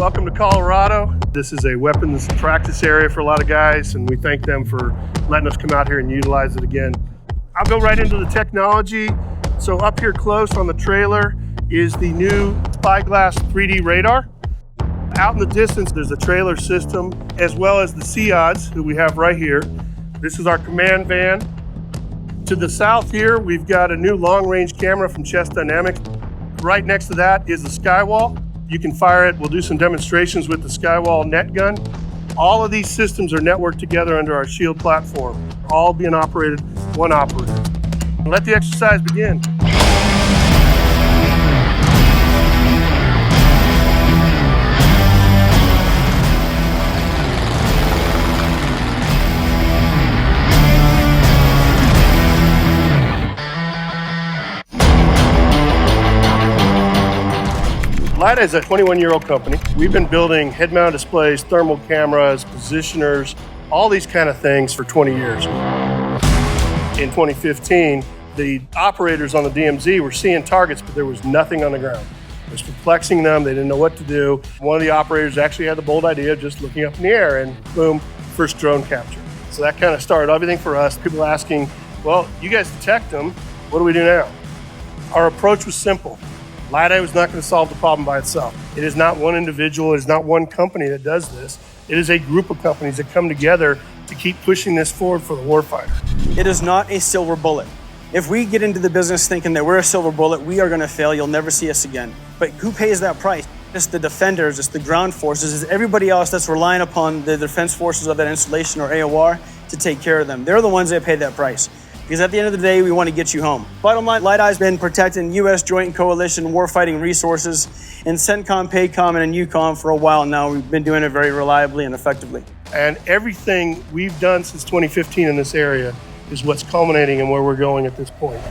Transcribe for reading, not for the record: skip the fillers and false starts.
Welcome to Colorado. This is a weapons practice area for a lot of guys, and we thank them for letting us come out here and utilize it again. I'll go right into the technology. So up here close on the trailer is the new Spyglass 3D radar. Out in the distance, there's a trailer system, as well as the SEODs, who we have right here. This is our command van. To the south here, we've got a new long-range camera from Chess Dynamics. Right next to that is the Skywall. You can fire it. We'll do some demonstrations with the Skywall net gun. All of these systems are networked together under our Shield platform, all being operated one operator. Let the exercise begin. Liteye is a 21-year-old company. We've been building head-mounted displays, thermal cameras, positioners, all these kind of things for 20 years. In 2015, the operators on the DMZ were seeing targets, but there was nothing on the ground. It was perplexing them. They didn't know what to do. One of the operators actually had the bold idea of just looking up in the air, and boom, first drone capture. So that kind of started everything for us. People asking, well, you guys detect them. What do we do now? Our approach was simple. Liteye was not going to solve the problem by itself. It is not one individual, it is not one company that does this. It is a group of companies that come together to keep pushing this forward for the warfighter. It is not a silver bullet. If we get into the business thinking that we're a silver bullet, we are going to fail. You'll never see us again. But who pays that price? It's the defenders, it's the ground forces, it's everybody else that's relying upon the defense forces of that installation or AOR to take care of them. They're the ones that pay that price. Because at the end of the day, we want to get you home. Bottom line, Liteye's been protecting U.S. Joint Coalition warfighting resources in CENTCOM, PACOM, and EUCOM for a while now. We've been doing it very reliably and effectively. And everything we've done since 2015 in this area is what's culminating in where we're going at this point.